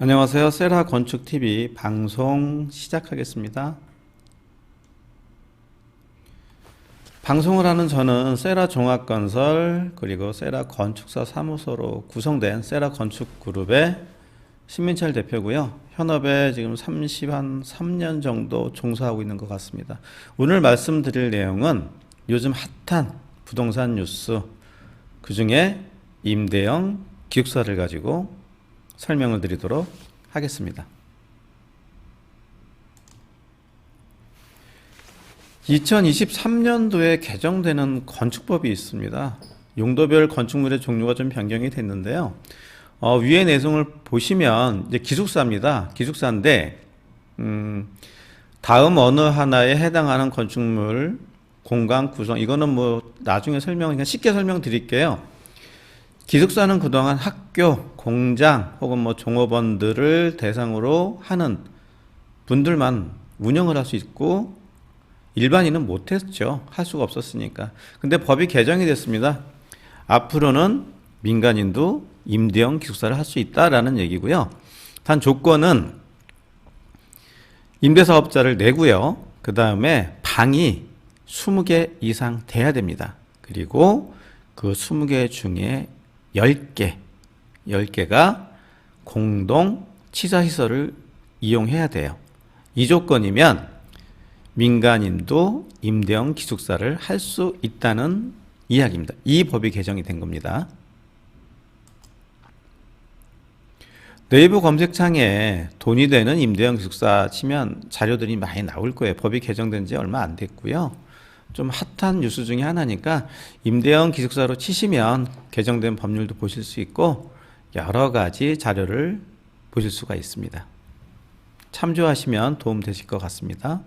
안녕하세요. 세라 건축TV 방송 시작하겠습니다. 방송을 하는 저는 세라 종합건설 그리고 세라 건축사 사무소로 구성된 세라 건축그룹의 신민철 대표고요. 현업에 지금 3년 정도 종사하고 있는 것 같습니다. 오늘 말씀드릴 내용은 요즘 핫한 부동산 뉴스, 그 중에 임대형 기숙사를 가지고 설명을 드리도록 하겠습니다. 2023년도에 개정되는 건축법이 있습니다. 용도별 건축물의 종류가 좀 변경이 됐는데요. 위의 내용을 보시면 이제 기숙사입니다. 기숙사인데 다음 어느 하나에 해당하는 건축물 공간 구성, 이거는 뭐 나중에 그냥 쉽게 설명드릴게요. 기숙사는 그동안 학교, 공장 혹은 뭐 종업원들을 대상으로 하는 분들만 운영을 할 수 있고 일반인은 못했죠. 할 수가 없었으니까. 근데 법이 개정이 됐습니다. 앞으로는 민간인도 임대형 기숙사를 할 수 있다라는 얘기고요. 단 조건은 임대사업자를 내고요. 그 다음에 방이 20개 이상 돼야 됩니다. 그리고 그 20개 중에 10개가 공동 치사시설을 이용해야 돼요. 이 조건이면 민간인도 임대형 기숙사를 할 수 있다는 이야기입니다. 이 법이 개정이 된 겁니다. 네이버 검색창에 돈이 되는 임대형 기숙사 치면 자료들이 많이 나올 거예요. 법이 개정된 지 얼마 안 됐고요. 좀 핫한 뉴스 중에 하나니까 임대형 기숙사로 치시면 개정된 법률도 보실 수 있고 여러 가지 자료를 보실 수가 있습니다. 참조하시면 도움 되실 것 같습니다.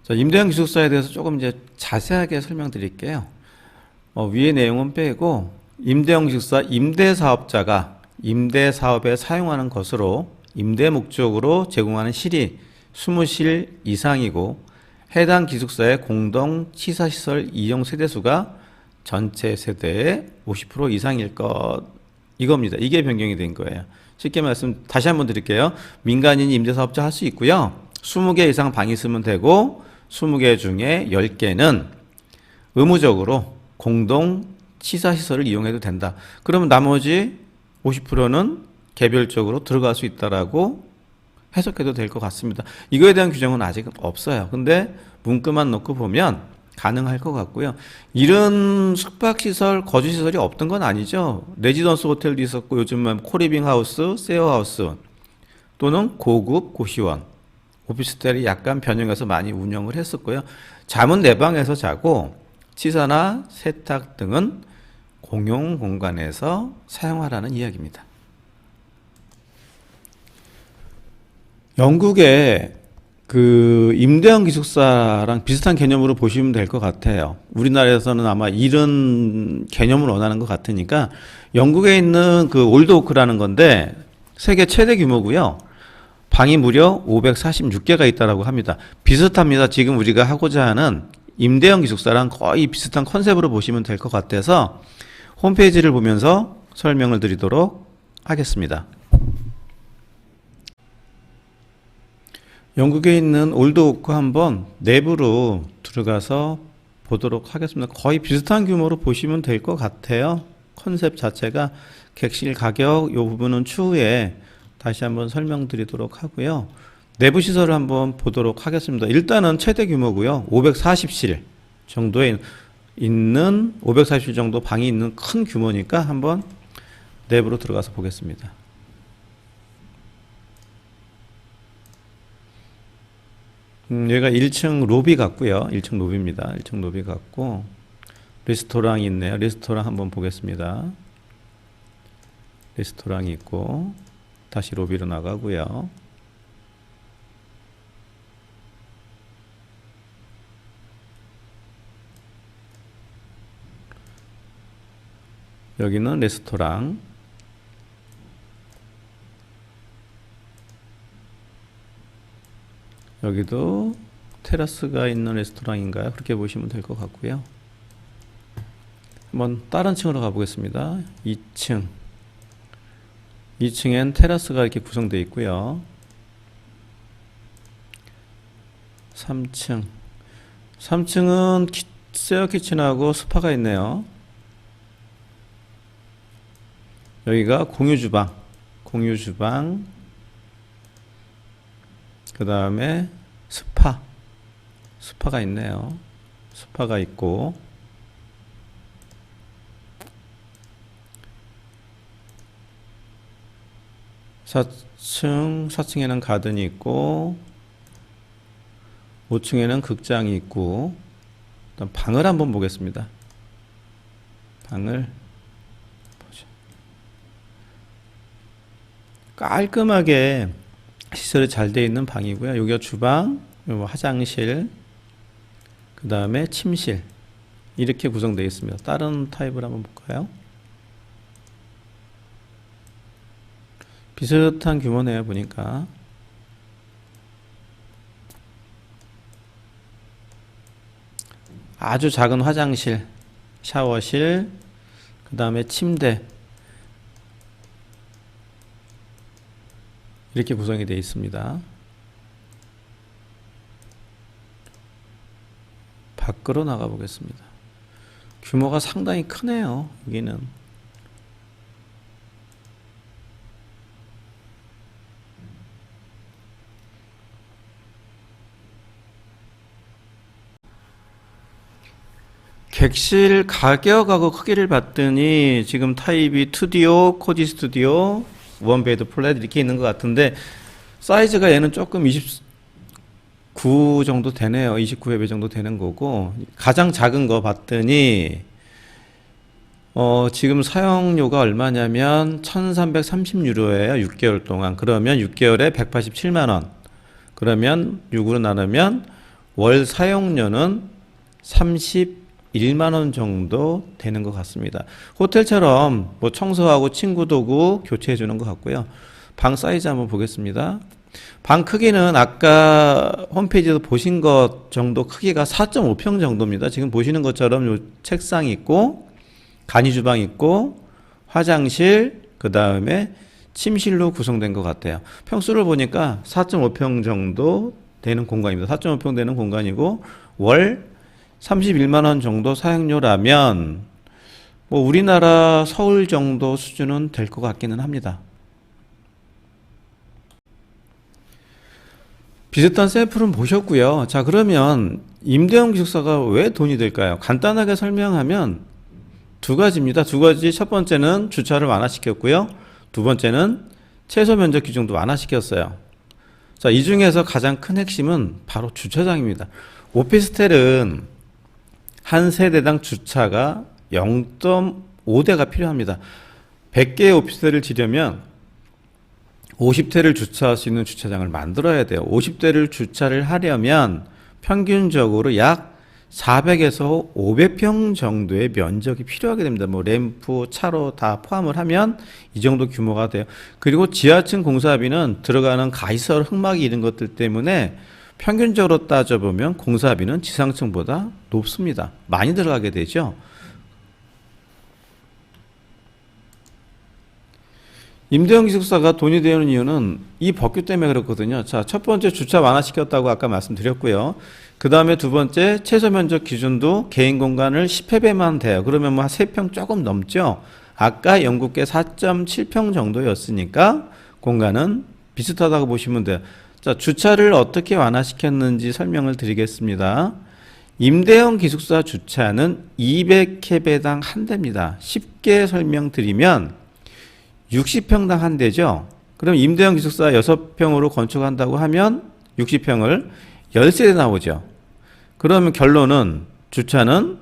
자, 임대형 기숙사에 대해서 조금 이제 자세하게 설명드릴게요. 위의 내용은 빼고 임대형 기숙사 임대사업자가 임대사업에 사용하는 것으로 임대 목적으로 제공하는 실이 20실 이상이고 해당 기숙사의 공동 치사시설 이용 세대수가 전체 세대의 50% 이상일 것, 이겁니다. 이게 변경이 된 거예요. 쉽게 말씀 다시 한번 드릴게요. 민간인 임대사업자 할 수 있고요. 20개 이상 방이 있으면 되고 20개 중에 10개는 의무적으로 공동 치사시설을 이용해도 된다. 그러면 나머지 50%는 개별적으로 들어갈 수 있다라고 해석해도 될 것 같습니다. 이거에 대한 규정은 아직 없어요. 근데 문구만 놓고 보면 가능할 것 같고요. 이런 숙박시설, 거주시설이 없던 건 아니죠. 레지던스 호텔도 있었고 요즘은 코리빙하우스, 쉐어하우스 또는 고급 고시원, 오피스텔이 약간 변형해서 많이 운영을 했었고요. 잠은 내 방에서 자고 치사나 세탁 등은 공용 공간에서 사용하라는 이야기입니다. 영국의 그 임대형 기숙사랑 비슷한 개념으로 보시면 될 것 같아요. 우리나라에서는 아마 이런 개념을 원하는 것 같으니까 영국에 있는 그 올드오크라는 건데 세계 최대 규모고요. 방이 무려 546개가 있다라고 합니다. 비슷합니다. 지금 우리가 하고자 하는 임대형 기숙사랑 거의 비슷한 컨셉으로 보시면 될 것 같아서 홈페이지를 보면서 설명을 드리도록 하겠습니다. 영국에 있는 올드오크 한번 내부로 들어가서 보도록 하겠습니다. 거의 비슷한 규모로 보시면 될 것 같아요. 컨셉 자체가 객실 가격 이 부분은 추후에 다시 한번 설명드리도록 하고요. 내부 시설을 한번 보도록 하겠습니다. 일단은 최대 규모고요. 540실 정도에 있는 540실 정도 방이 있는 큰 규모니까 한번 내부로 들어가서 보겠습니다. 여기가 1층 로비 같고요. 1층 로비입니다. 1층 로비 같고 레스토랑이 있네요. 레스토랑 한번 보겠습니다. 레스토랑이 있고 다시 로비로 나가고요. 여기는 레스토랑. 여기도 테라스가 있는 레스토랑인가요? 그렇게 보시면 될 것 같고요. 한번 다른 층으로 가보겠습니다. 2층 2층엔 테라스가 이렇게 구성되어 있고요. 3층. 3층은 쉐어 키친하고 스파가 있네요. 여기가 공유 주방. 공유 주방. 그 다음에 스파. 스파가 있네요. 스파가 있고. 4층에는 가든이 있고 5층에는 극장이 있고 일단 방을 한번 보겠습니다. 방을 보죠. 깔끔하게 시설이 잘 되어 있는 방이고요. 여기가 주방, 여기 화장실, 그 다음에 침실 이렇게 구성되어 있습니다. 다른 타입을 한번 볼까요? 비슷한 규모네요, 보니까. 아주 작은 화장실, 샤워실, 그 다음에 침대 이렇게 구성이 되어 있습니다. 밖으로 나가 보겠습니다. 규모가 상당히 크네요. 여기는. 객실 가격하고 크기를 봤더니 지금 타입이 2DO, 코지 스튜디오, 원베드 플랫 이렇게 있는 것 같은데 사이즈가 얘는 조금 29 정도 되네요. 29회배 정도 되는 거고 가장 작은 거 봤더니 지금 사용료가 얼마냐면 1330유로예요. 6개월 동안. 그러면 6개월에 187만원. 그러면 6으로 나누면 월 사용료는 31만원 정도 되는 것 같습니다. 호텔처럼 뭐 청소하고 친구 도구 교체해 주는 것 같고요. 방 사이즈 한번 보겠습니다. 방 크기는 아까 홈페이지에서 보신 것 정도 크기가 4.5평 정도입니다. 지금 보시는 것처럼 요 책상이 있고 간이 주방 있고 화장실 그 다음에 침실로 구성된 것 같아요. 평수를 보니까 4.5평 정도 되는 공간입니다. 4.5평 되는 공간이고 월 31만원 정도 사용료라면 뭐 우리나라 서울 정도 수준은 될 것 같기는 합니다. 비슷한 샘플은 보셨고요. 자, 그러면 임대형 기숙사가 왜 돈이 들까요? 간단하게 설명하면 두 가지입니다. 두 가지. 첫 번째는 주차를 완화시켰고요. 두 번째는 최소 면적 기준도 완화시켰어요. 자, 이 중에서 가장 큰 핵심은 바로 주차장입니다. 오피스텔은 한 세대당 주차가 0.5대가 필요합니다. 100개의 오피스텔을 지려면 50대를 주차할 수 있는 주차장을 만들어야 돼요. 50대를 주차를 하려면 평균적으로 약 400에서 500평 정도의 면적이 필요하게 됩니다. 뭐 램프, 차로 다 포함을 하면 이 정도 규모가 돼요. 그리고 지하층 공사비는 들어가는 가시설, 흙막이 이런 것들 때문에 평균적으로 따져보면 공사비는 지상층보다 높습니다. 많이 들어가게 되죠. 임대형 기숙사가 돈이 되는 이유는 이 법규 때문에 그렇거든요. 자, 첫 번째 주차 완화시켰다고 아까 말씀드렸고요. 그 다음에 두 번째 최소 면적 기준도 개인 공간을 10회배만 돼요. 그러면 뭐 3평 조금 넘죠. 아까 영국계 4.7평 정도였으니까 공간은 비슷하다고 보시면 돼요. 자, 주차를 어떻게 완화시켰는지 설명을 드리겠습니다. 임대형 기숙사 주차는 200회배당 한 대입니다. 쉽게 설명드리면 60평당 한 대죠. 그럼 임대형 기숙사 6평으로 건축한다고 하면 60평을 10세대 나오죠. 그러면 결론은 주차는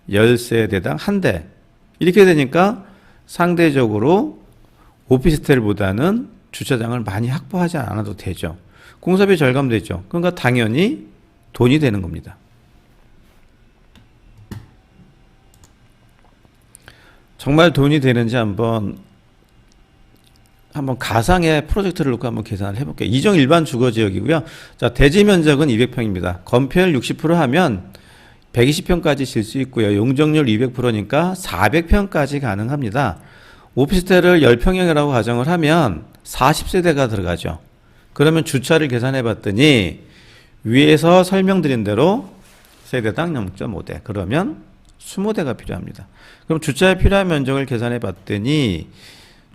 10세대당 한 대. 이렇게 되니까 상대적으로 오피스텔보다는 주차장을 많이 확보하지 않아도 되죠. 공사비 절감되죠. 그러니까 당연히 돈이 되는 겁니다. 정말 돈이 되는지 한번 가상의 프로젝트를 놓고 한번 계산을 해볼게요. 이종 일반 주거지역이고요. 자, 대지 면적은 200평입니다. 건폐율 60% 하면 120평까지 질 수 있고요. 용적률 200%니까 400평까지 가능합니다. 오피스텔을 10평형이라고 가정을 하면 40세대가 들어가죠. 그러면 주차를 계산해 봤더니 위에서 설명드린 대로 세대당 0.5대, 그러면 20대가 필요합니다. 그럼 주차에 필요한 면적을 계산해 봤더니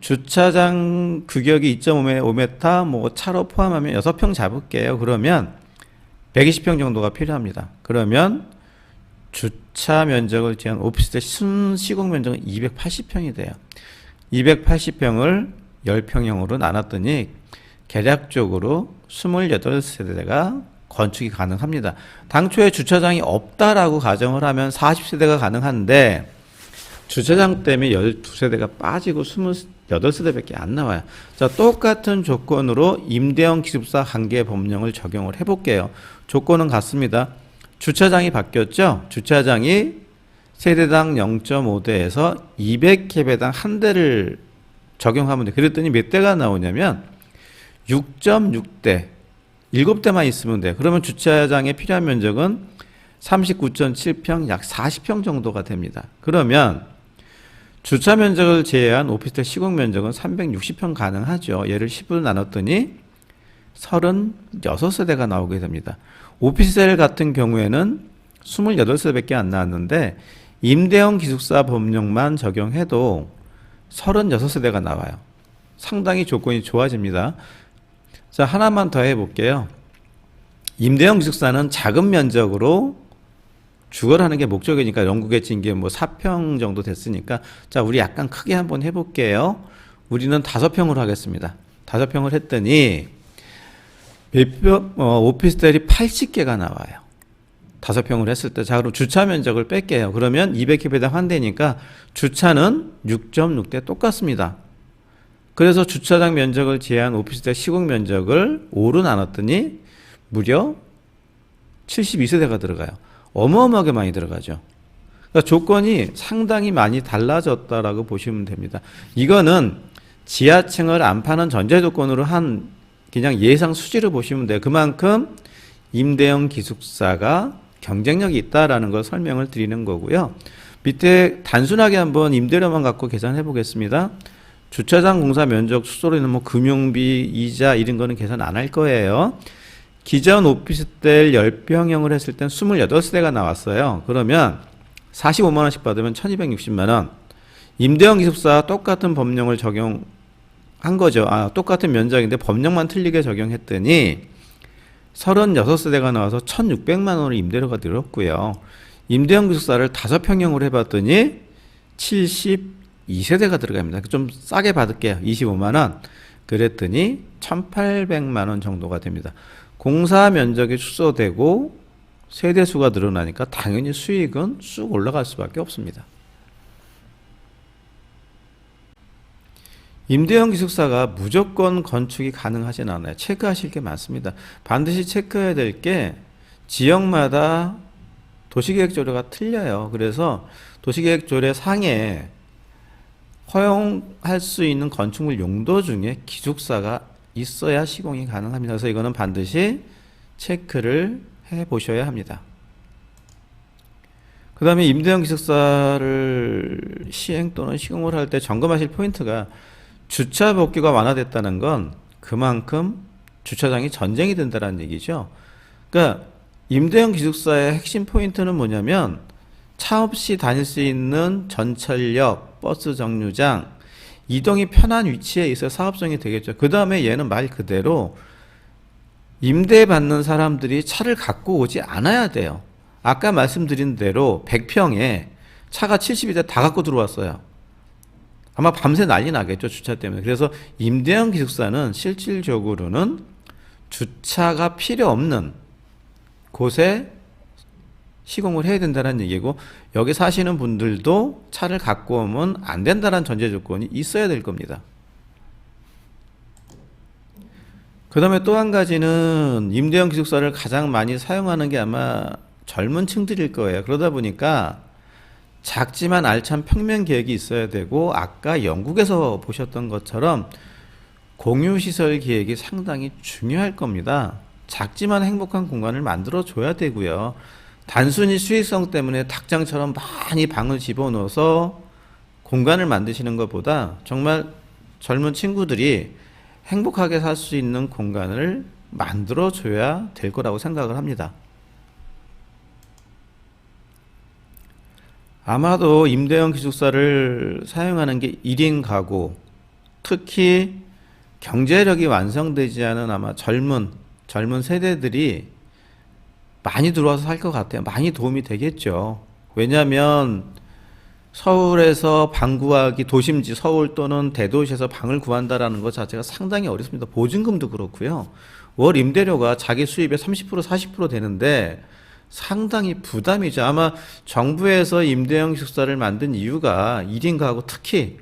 주차장 규격이 2.5m, 뭐 차로 포함하면 6평 잡을게요. 그러면 120평 정도가 필요합니다. 그러면 주차 면적을 제한 오피스텔 순시공 면적은 280평이 돼요. 280평을 10평형으로 나눴더니 계략적으로 28세대가 건축이 가능합니다. 당초에 주차장이 없다라고 가정을 하면 40세대가 가능한데 주차장 때문에 12세대가 빠지고 28세대밖에 안 나와요. 자, 똑같은 조건으로 임대형 기숙사 관계 법령을 적용을 해볼게요. 조건은 같습니다. 주차장이 바뀌었죠? 주차장이 세대당 0.5대에서 200캡에당 한 대를 적용하면 돼. 그랬더니 몇 대가 나오냐면 6.6대, 7대만 있으면 돼. 그러면 주차장에 필요한 면적은 39.7평, 약 40평 정도가 됩니다. 그러면 주차 면적을 제외한 오피스텔 시공 면적은 360평 가능하죠. 얘를 10으로 나눴더니 36세대가 나오게 됩니다. 오피스텔 같은 경우에는 28세대밖에 안 나왔는데 임대형 기숙사 법령만 적용해도 36세대가 나와요. 상당히 조건이 좋아집니다. 자, 하나만 더 해볼게요. 임대형 기숙사는 작은 면적으로 주거하는 게 목적이니까 영국에 진 게 뭐 4평 정도 됐으니까, 자, 우리 약간 크게 한번 해볼게요. 우리는 5평으로 하겠습니다. 5평을 했더니 오피스텔이 80개가 나와요. 5평을 했을 때. 자, 그럼 주차 면적을 뺄게요. 그러면 200캡에당 한 대니까 주차는 6.6대 똑같습니다. 그래서 주차장 면적을 제한 오피스텔 시공 면적을 5로 나눴더니 무려 72세대가 들어가요. 어마어마하게 많이 들어가죠. 그러니까 조건이 상당히 많이 달라졌다라고 보시면 됩니다. 이거는 지하층을 안 파는 전제 조건으로 한 그냥 예상 수지를 보시면 돼요. 그만큼 임대형 기숙사가 경쟁력이 있다라는 걸 설명을 드리는 거고요. 밑에 단순하게 한번 임대료만 갖고 계산해 보겠습니다. 주차장 공사 면적 수소로는 뭐 금융비, 이자 이런 거는 계산 안 할 거예요. 기존 오피스텔 10평형을 했을 땐 28세대가 나왔어요. 그러면 45만 원씩 받으면 1260만 원. 임대형 기숙사 똑같은 법령을 적용한 거죠. 똑같은 면적인데 법령만 틀리게 적용했더니 36세대가 나와서 1600만 원을 임대료가 늘었고요. 임대형 기숙사를 5평형으로 해봤더니 72세대가 들어갑니다. 좀 싸게 받을게요. 25만 원. 그랬더니 1800만 원 정도가 됩니다. 공사 면적이 축소되고 세대수가 늘어나니까 당연히 수익은 쑥 올라갈 수밖에 없습니다. 임대형 기숙사가 무조건 건축이 가능하진 않아요. 체크하실 게 많습니다. 반드시 체크해야 될 게 지역마다 도시계획조례가 틀려요. 그래서 도시계획조례 상에 허용할 수 있는 건축물 용도 중에 기숙사가 있어야 시공이 가능합니다. 그래서 이거는 반드시 체크를 해 보셔야 합니다. 그 다음에 임대형 기숙사를 시행 또는 시공을 할 때 점검하실 포인트가 주차 복귀가 완화됐다는 건 그만큼 주차장이 전쟁이 된다는 얘기죠. 그러니까 임대형 기숙사의 핵심 포인트는 뭐냐면 차 없이 다닐 수 있는 전철역, 버스 정류장, 이동이 편한 위치에 있어 사업성이 되겠죠. 그 다음에 얘는 말 그대로 임대받는 사람들이 차를 갖고 오지 않아야 돼요. 아까 말씀드린 대로 100평에 차가 70대 다 갖고 들어왔어요. 아마 밤새 난리 나겠죠, 주차 때문에. 그래서 임대형 기숙사는 실질적으로는 주차가 필요 없는 곳에 시공을 해야 된다는 얘기고, 여기 사시는 분들도 차를 갖고 오면 안 된다는 전제 조건이 있어야 될 겁니다. 그 다음에 또 한 가지는 임대형 기숙사를 가장 많이 사용하는 게 아마 젊은 층들일 거예요. 그러다 보니까 작지만 알찬 평면 계획이 있어야 되고, 아까 영국에서 보셨던 것처럼 공유시설 계획이 상당히 중요할 겁니다. 작지만 행복한 공간을 만들어 줘야 되고요. 단순히 수익성 때문에 닭장처럼 많이 방을 집어넣어서 공간을 만드시는 것보다 정말 젊은 친구들이 행복하게 살 수 있는 공간을 만들어줘야 될 거라고 생각을 합니다. 아마도 임대형 기숙사를 사용하는 게 1인 가구, 특히 경제력이 완성되지 않은 아마 젊은 세대들이 많이 들어와서 살 것 같아요. 많이 도움이 되겠죠. 왜냐하면 서울에서 방 구하기, 도심지 서울 또는 대도시에서 방을 구한다라는 것 자체가 상당히 어렵습니다. 보증금도 그렇고요. 월 임대료가 자기 수입의 30% 40% 되는데 상당히 부담이죠. 아마 정부에서 임대형 기숙사를 만든 이유가 1인 가구, 특히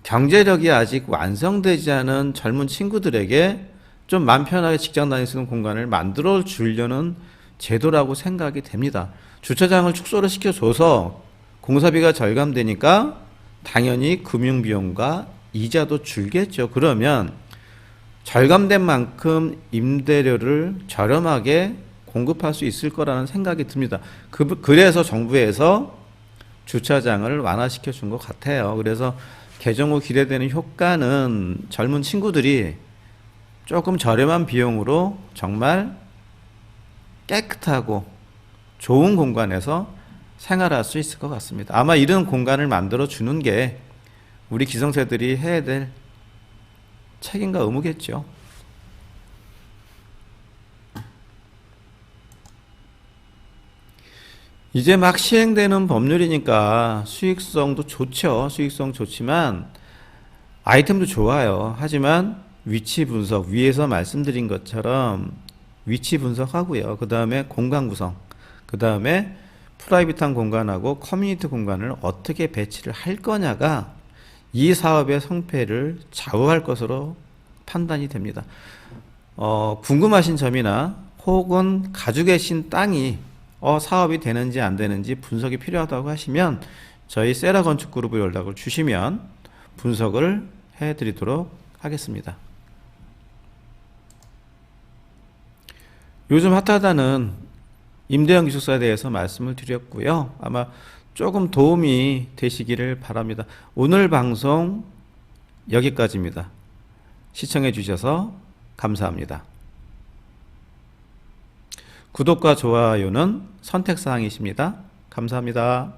경제력이 아직 완성되지 않은 젊은 친구들에게 좀 마음 편하게 직장 다닐 수 있는 공간을 만들어 주려는 제도라고 생각이 됩니다. 주차장을 축소를 시켜줘서 공사비가 절감되니까 당연히 금융비용과 이자도 줄겠죠. 그러면 절감된 만큼 임대료를 저렴하게 공급할 수 있을 거라는 생각이 듭니다. 그래서 정부에서 주차장을 완화시켜 준 것 같아요. 그래서 개정 후 기대되는 효과는 젊은 친구들이 조금 저렴한 비용으로 정말 깨끗하고 좋은 공간에서 생활할 수 있을 것 같습니다. 아마 이런 공간을 만들어 주는 게 우리 기성세들이 해야 될 책임과 의무겠죠. 이제 막 시행되는 법률이니까 수익성도 좋죠. 수익성 좋지만 아이템도 좋아요. 하지만 위치 분석, 위에서 말씀드린 것처럼 위치 분석하고요. 그 다음에 공간 구성, 그 다음에 프라이빗한 공간하고 커뮤니티 공간을 어떻게 배치를 할 거냐가 이 사업의 성패를 좌우할 것으로 판단이 됩니다. 궁금하신 점이나 혹은 가지고 계신 땅이 사업이 되는지 안 되는지 분석이 필요하다고 하시면 저희 세라건축그룹에 연락을 주시면 분석을 해드리도록 하겠습니다. 요즘 핫하다는 임대형 기숙사에 대해서 말씀을 드렸고요. 아마 조금 도움이 되시기를 바랍니다. 오늘 방송 여기까지입니다. 시청해 주셔서 감사합니다. 구독과 좋아요는 선택사항이십니다. 감사합니다.